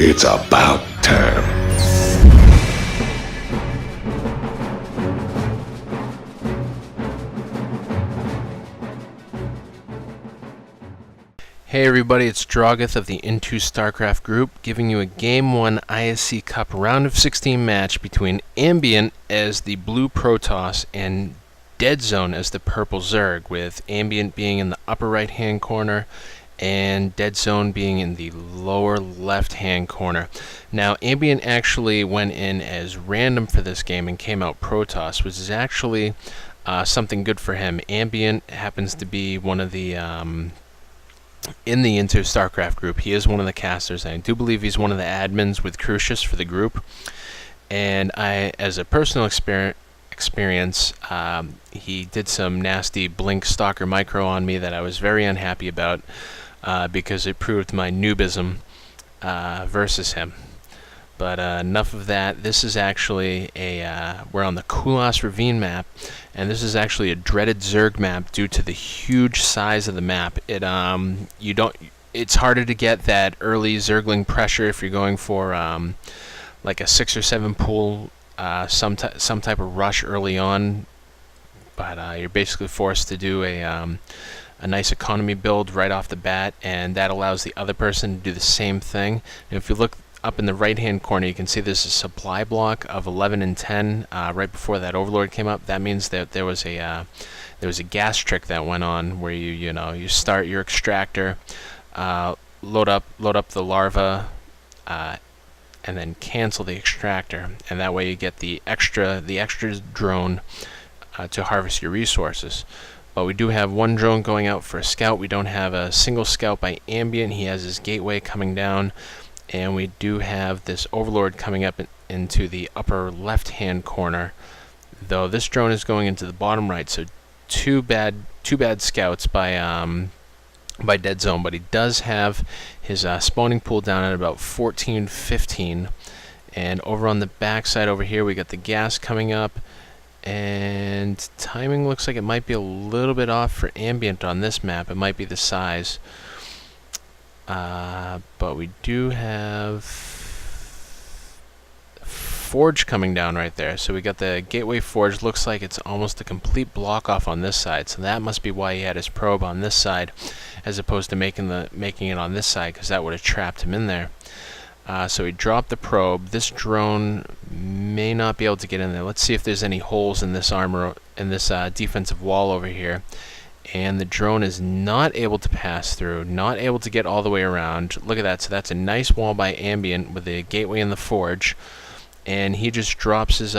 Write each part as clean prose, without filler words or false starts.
It's about time. Hey everybody, it's Drogith of the IntoStarCraft group, giving you a Game 1 ISC Cup Round of 16 match between Ambient as the blue Protoss and DeadZone as the purple Zerg, with Ambient being in the upper right-hand corner and DeadZone being in the lower left-hand corner. Now, Ambient actually went in as random for this game and came out Protoss, which is actually something good for him. Ambient happens to be one of the in the IntoStarCraft group. He is one of the casters. I do believe he's one of the admins with Crucius for the group. And I, as a personal experience, he did some nasty Blink Stalker Micro on me that I was very unhappy about because it proved my noobism versus him. But enough of that. This is actually we're on the Kulas Ravine map, and this is actually a dreaded Zerg map due to the huge size of the map. It's harder to get that early Zergling pressure if you're going for like a 6 or 7 pool, some type of rush early on. But you're basically forced to do a nice economy build right off the bat, and that allows the other person to do the same thing. And if you look up in the right-hand corner, you can see there's a supply block of 11 and 10 right before that Overlord came up. That means that there was a gas trick that went on where you start your extractor, load up the larva, and then cancel the extractor, and that way you get the extra drone to harvest your resources. But we do have one drone going out for a scout. We don't have a single scout by Ambient. He has his gateway coming down. And we do have this Overlord coming up into the upper left-hand corner, though this drone is going into the bottom right. So two bad scouts by DeadZone, but he does have his spawning pool down at about 14-15. And over on the back side over here, we got the gas coming up, and timing looks like it might be a little bit off for Ambient on this map. It might be the size. But we do have Forge coming down right there. So we got the Gateway Forge. Looks like it's almost a complete block off on this side. So that must be why he had his probe on this side, as opposed to making it on this side, because that would have trapped him in there. So he dropped the probe. This drone may not be able to get in there. Let's see if there's any holes in this armor, in this defensive wall over here. And the drone is not able to pass through, not able to get all the way around. Look at that. So that's a nice wall by Ambient with the gateway and the forge. And he just drops his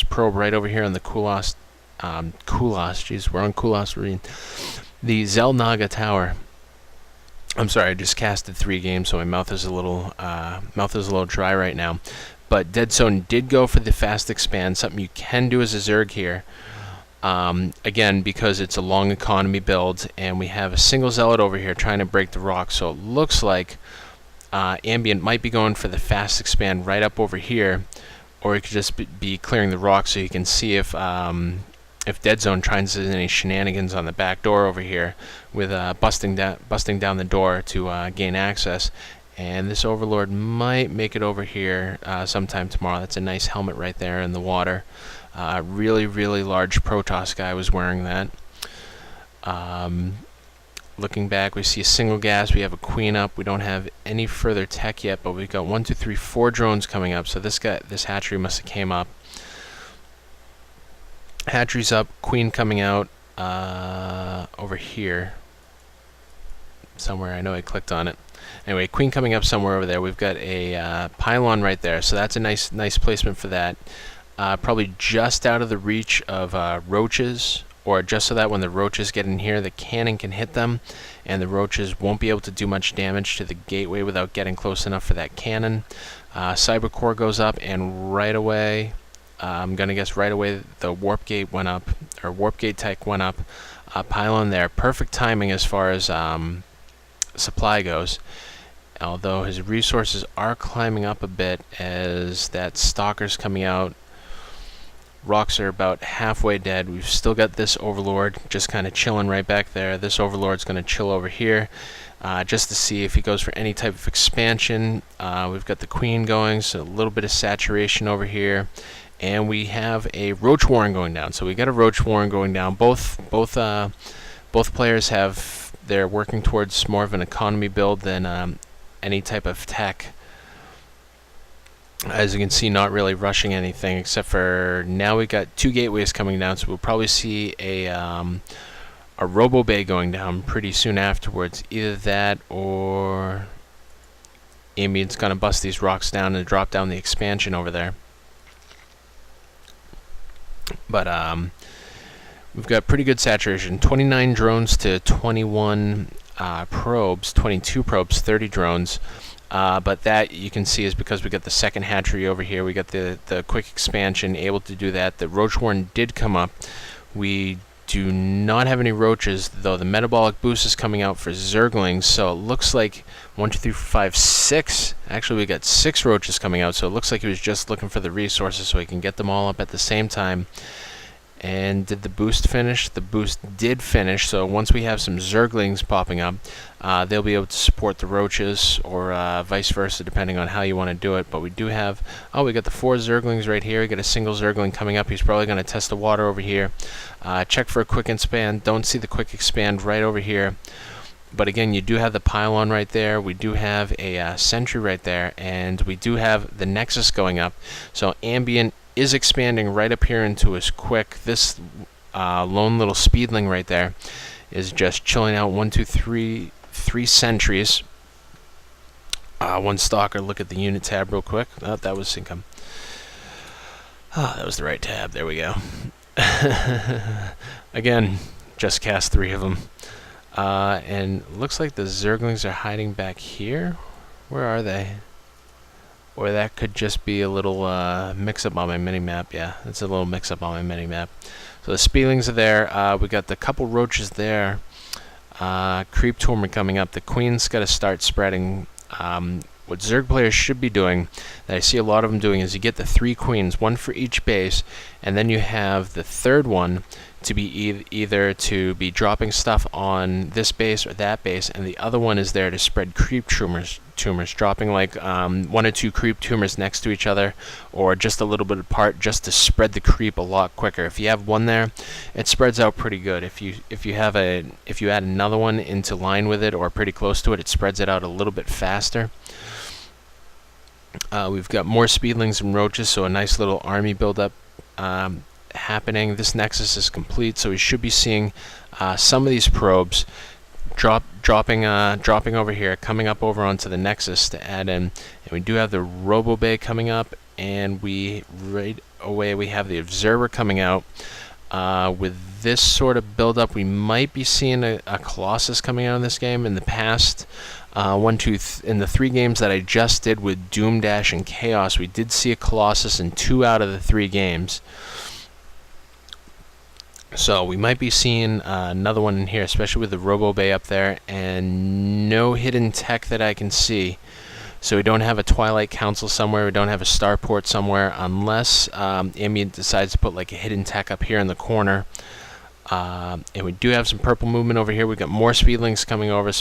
probe right over here on the Kulas, jeez, we're on Kulas Marine. The Zelnaga Tower. I'm sorry, I just casted 3 games, so my mouth is a little dry right now. But DeadZone did go for the fast expand, something you can do as a Zerg here. Again, because it's a long economy build, and we have a single zealot over here trying to break the rock, so it looks like Ambient might be going for the fast expand right up over here, or he could just be clearing the rock so you can see if DeadZone tries any shenanigans on the back door over here with busting down the door to gain access. And this Overlord might make it over here sometime tomorrow. That's a nice helmet right there in the water. Really, really large Protoss guy was wearing that. Looking back, we see a single gas. We have a queen up. We don't have any further tech yet, but we've got 1, 2, 3, 4 drones coming up. So this hatchery must have came up. Hatchery's up. Queen coming out over here somewhere. I know I clicked on it. Anyway, queen coming up somewhere over there. We've got a pylon right there, so that's a nice placement for that. Probably just out of the reach of roaches, or just so that when the roaches get in here, the cannon can hit them, and the roaches won't be able to do much damage to the gateway without getting close enough for that cannon. Cyber core goes up, and right away, I'm gonna guess right away, the warp gate went up, or warp gate tech went up. Pylon there, perfect timing as far as supply goes. Although his resources are climbing up a bit as that stalker's coming out. rocks are about halfway dead. We've still got this Overlord just kind of chilling right back there. This Overlord's going to chill over here just to see if he goes for any type of expansion. We've got the Queen going, so a little bit of saturation over here. And we have a Roach Warren going down. So we got a Roach Warren going down. Both players they're working towards more of an economy build than any type of tech. As you can see, not really rushing anything, except for now we got 2 gateways coming down, so we'll probably see a Robo Bay going down pretty soon afterwards. Either that or Ambient's gonna bust these rocks down and drop down the expansion over there. But we've got pretty good saturation. 29 drones to 21 probes, 22 probes, 30 drones. But that you can see is because we got the second hatchery over here. We got the quick expansion able to do that. The Roach Warren did come up. We do not have any roaches, though the metabolic boost is coming out for Zerglings. So it looks like 1, 2, 3, 4, 5, 6. Actually, we got 6 roaches coming out. So it looks like he was just looking for the resources so he can get them all up at the same time. And did the boost finish? The boost did finish, so once we have some Zerglings popping up, they'll be able to support the roaches, or vice versa, depending on how you want to do it. But we do have, we got the 4 Zerglings right here. We got a single Zergling coming up. He's probably going to test the water over here. Check for a quick expand. Don't see the quick expand right over here. But again, you do have the pylon right there. We do have a sentry right there, and we do have the Nexus going up. So Ambient is expanding right up here into his quick. This lone little speedling right there is just chilling out. 1, 2, 3 sentries. 1 stalker. Look at the unit tab real quick. Oh, that was Syncom. That was the right tab. There we go. Again, just cast 3 of them. And looks like the Zerglings are hiding back here. Where are they? Or that could just be a little mix-up on my mini-map. Yeah, it's a little mix-up on my mini-map. So the Speedlings are there. We got the couple roaches there. Creep Torment coming up. The Queen's got to start spreading. What Zerg players should be doing, that I see a lot of them doing, is you get the 3 Queens, 1 for each base, and then you have the third one to be either to be dropping stuff on this base or that base, and the other one is there to spread creep tumors, dropping like 1 or 2 creep tumors next to each other, or just a little bit apart, just to spread the creep a lot quicker. If you have one there, it spreads out pretty good. If you add another one into line with it or pretty close to it, it spreads it out a little bit faster. We've got more Speedlings and roaches, so a nice little army buildup happening. This Nexus is complete, so we should be seeing some of these probes dropping over here, coming up over onto the Nexus to add in. And we do have the Robo Bay coming up, and right away we have the Observer coming out. With this sort of build-up, we might be seeing a Colossus coming out in this game. In the past, in the 3 games that I just did with Doom Dash and Chaos, we did see a Colossus in 2 out of the 3 games. So we might be seeing another one in here, especially with the Robo Bay up there, and no hidden tech that I can see. So we don't have a Twilight Council somewhere, we don't have a Starport somewhere, unless Ambient decides to put like a hidden tech up here in the corner. And we do have some purple movement over here. We've got more Speedlings coming over.